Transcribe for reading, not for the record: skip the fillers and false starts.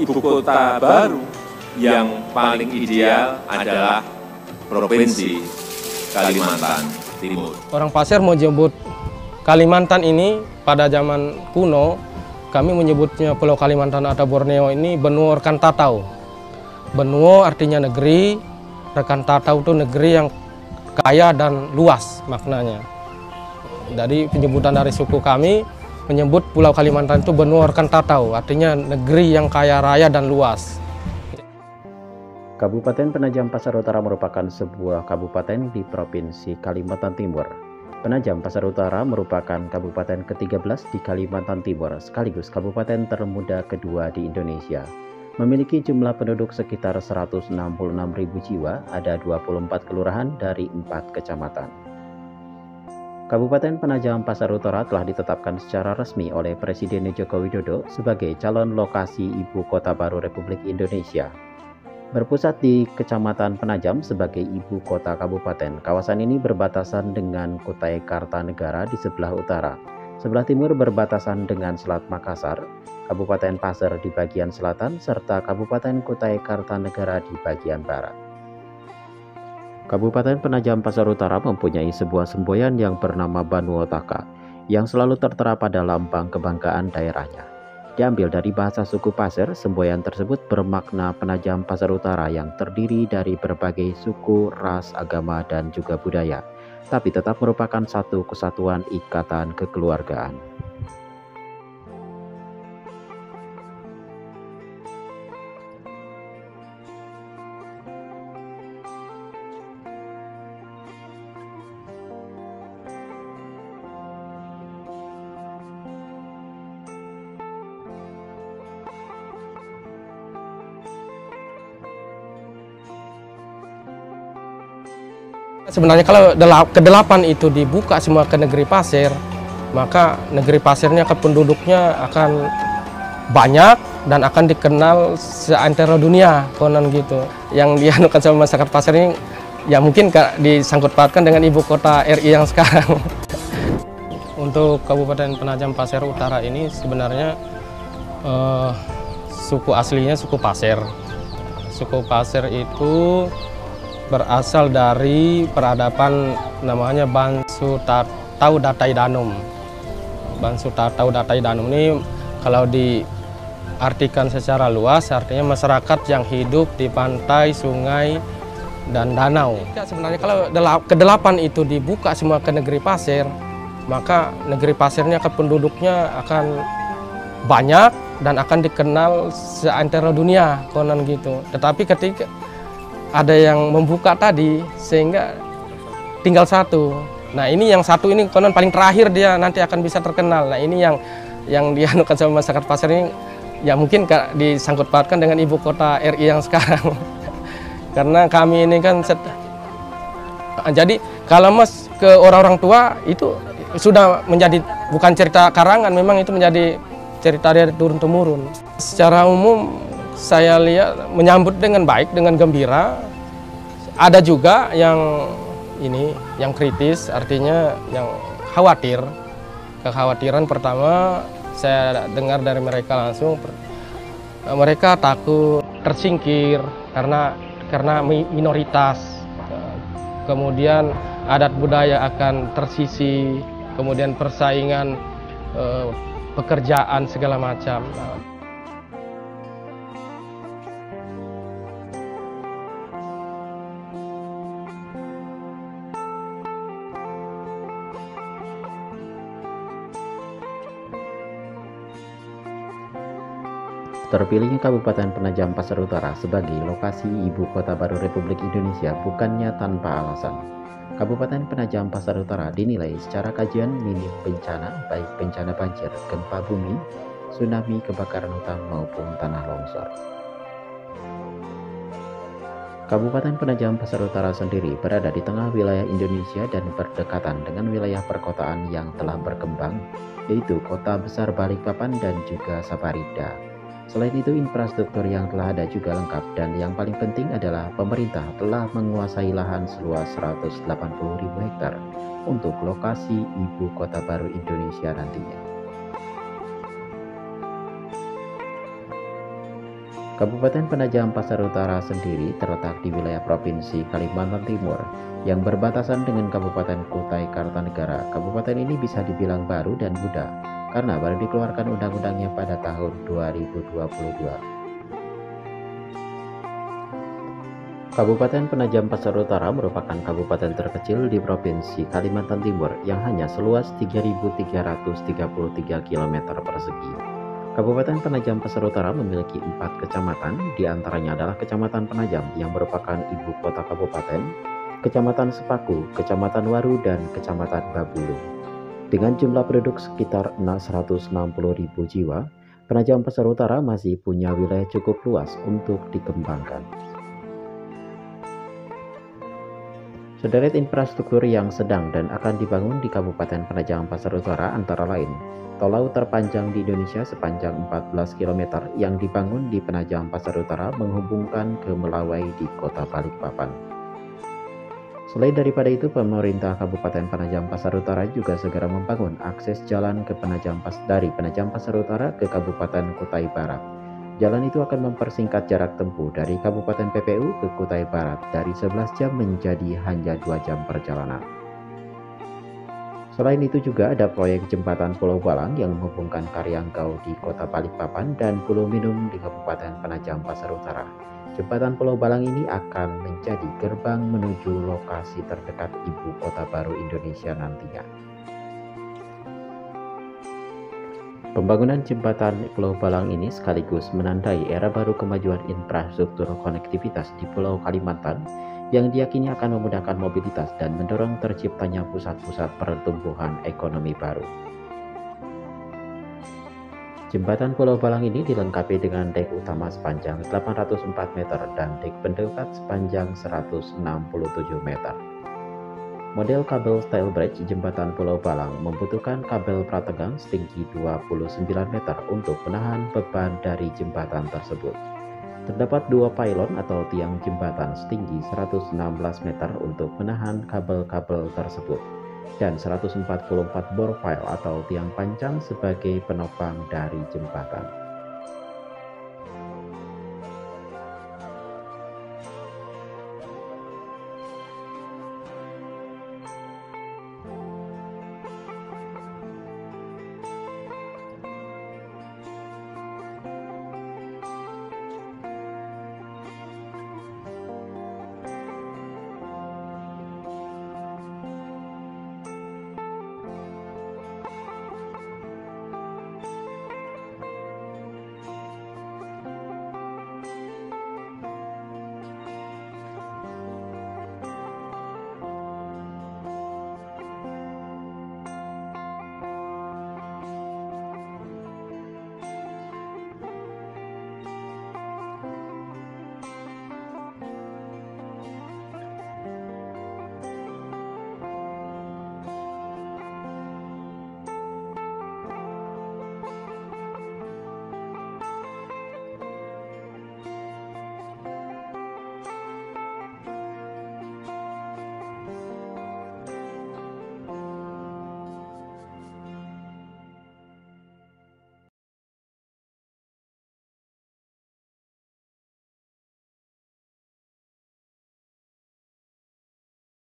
ibu kota baru yang paling ideal adalah Provinsi Kalimantan Timur. Orang Pasir mau menyebut Kalimantan ini pada zaman kuno, kami menyebutnya Pulau Kalimantan atau Borneo ini benua Rekantatau. Benua artinya negeri, Rekantatau itu negeri yang kaya dan luas maknanya. Dari penyebutan dari suku kami menyebut Pulau Kalimantan itu benua Rekantatau, artinya negeri yang kaya raya dan luas. Kabupaten Penajam Pasar Utara merupakan sebuah kabupaten di Provinsi Kalimantan Timur. Penajam Pasar Utara merupakan kabupaten ke-13 di Kalimantan Timur, sekaligus kabupaten termuda kedua di Indonesia. Memiliki jumlah penduduk sekitar 166.000 jiwa, ada 24 kelurahan dari 4 kecamatan. Kabupaten Penajam Pasar Utara telah ditetapkan secara resmi oleh Presiden Joko Widodo sebagai calon lokasi ibu kota baru Republik Indonesia. Berpusat di Kecamatan Penajam sebagai ibu kota kabupaten, kawasan ini berbatasan dengan Kutai Kartanegara di sebelah utara. Sebelah timur berbatasan dengan Selat Makassar, Kabupaten Pasir di bagian selatan, serta Kabupaten Kutai Kartanegara di bagian barat. Kabupaten Penajam Pasar Utara mempunyai sebuah semboyan yang bernama Banu Otaka, yang selalu tertera pada lambang kebanggaan daerahnya. Diambil dari bahasa suku Pasir, semboyan tersebut bermakna Penajam Pasar Utara yang terdiri dari berbagai suku, ras, agama, dan juga budaya, tapi tetap merupakan satu kesatuan ikatan kekeluargaan. Sebenarnya kalau ke-8 itu dibuka semua ke negeri pasir, maka negeri pasirnya penduduknya akan banyak dan akan dikenal seantero dunia, konon gitu. Yang dianukan sama masyarakat pasir ini, ya mungkin disangkut pautkan dengan ibu kota RI yang sekarang. Untuk Kabupaten Penajam Pasir Utara ini sebenarnya suku aslinya suku Pasir. Suku Pasir itu berasal dari peradaban namanya Bansu Tatau Datai Danum. Bansu Tatau Datai Danum ini kalau diartikan secara luas artinya masyarakat yang hidup di pantai, sungai, dan danau. Sebenarnya kalau ke-8 itu dibuka semua ke negeri pasir, maka negeri pasirnya penduduknya akan banyak dan akan dikenal seantero dunia, konon gitu. Tetapi ketika ada yang membuka tadi sehingga tinggal satu. Nah ini yang satu ini konon paling terakhir dia nanti akan bisa terkenal. Nah ini yang dianukan sama masyarakat pasir ini ya mungkin disangkut pautkan dengan ibu kota RI yang sekarang. Karena kami ini kan jadi kalau mas ke orang-orang tua itu sudah menjadi bukan cerita karangan, memang itu menjadi cerita dari turun-temurun. Secara umum saya lihat menyambut dengan baik, dengan gembira. Ada juga yang kritis, artinya yang khawatir. Kekhawatiran pertama saya dengar dari mereka langsung, mereka takut tersingkir karena minoritas. Kemudian adat budaya akan tersisih, kemudian persaingan pekerjaan segala macam. Terpilihnya Kabupaten Penajam Pasar Utara sebagai lokasi ibu kota baru Republik Indonesia bukannya tanpa alasan. Kabupaten Penajam Pasar Utara dinilai secara kajian minim bencana, baik bencana banjir, gempa bumi, tsunami, kebakaran hutan maupun tanah longsor. Kabupaten Penajam Pasar Utara sendiri berada di tengah wilayah Indonesia dan berdekatan dengan wilayah perkotaan yang telah berkembang, yaitu Kota Besar Balikpapan dan juga Samarinda. Selain itu, infrastruktur yang telah ada juga lengkap, dan yang paling penting adalah pemerintah telah menguasai lahan seluas 180.000 hektar untuk lokasi ibu kota baru Indonesia nantinya. Kabupaten Penajam Pasar Utara sendiri terletak di wilayah Provinsi Kalimantan Timur yang berbatasan dengan Kabupaten Kutai Kartanegara. Kabupaten ini bisa dibilang baru dan muda karena baru dikeluarkan undang-undangnya pada tahun 2022. Kabupaten Penajam Pasar Utara merupakan kabupaten terkecil di Provinsi Kalimantan Timur yang hanya seluas 3.333 km persegi. Kabupaten Penajam Pasar Utara memiliki 4 kecamatan, diantaranya adalah Kecamatan Penajam yang merupakan ibu kota kabupaten, Kecamatan Sepaku, Kecamatan Waru, dan Kecamatan Babulu. Dengan jumlah penduduk sekitar 160.000 jiwa, Penajam Pasar Utara masih punya wilayah cukup luas untuk dikembangkan. Sederet infrastruktur yang sedang dan akan dibangun di Kabupaten Penajam Pasar Utara antara lain tol laut terpanjang di Indonesia sepanjang 14 km yang dibangun di Penajam Pasar Utara menghubungkan ke Melawai di Kota Balikpapan. Selain daripada itu, pemerintah Kabupaten Penajam Pasar Utara juga segera membangun akses jalan ke dari Penajam Pasar Utara ke Kabupaten Kutai Barat. Jalan itu akan mempersingkat jarak tempuh dari Kabupaten PPU ke Kutai Barat dari 11 jam menjadi hanya 2 jam perjalanan. Selain itu juga ada proyek jembatan Pulau Balang yang menghubungkan Karyanggau di Kota Balikpapan dan Pulau Minum di Kabupaten Penajam Pasar Utara. Jembatan Pulau Balang ini akan menjadi gerbang menuju lokasi terdekat ibu kota baru Indonesia nantinya. Pembangunan jembatan Pulau Balang ini sekaligus menandai era baru kemajuan infrastruktur konektivitas di Pulau Kalimantan yang diyakini akan memudahkan mobilitas dan mendorong terciptanya pusat-pusat pertumbuhan ekonomi baru. Jembatan Pulau Balang ini dilengkapi dengan dek utama sepanjang 804 meter dan dek pendekat sepanjang 167 meter. Model kabel steel bridge jembatan Pulau Balang membutuhkan kabel prategang setinggi 29 meter untuk menahan beban dari jembatan tersebut. Terdapat 2 pylon atau tiang jembatan setinggi 116 meter untuk menahan kabel-kabel tersebut dan 144 bor pile atau tiang pancang sebagai penopang dari jembatan.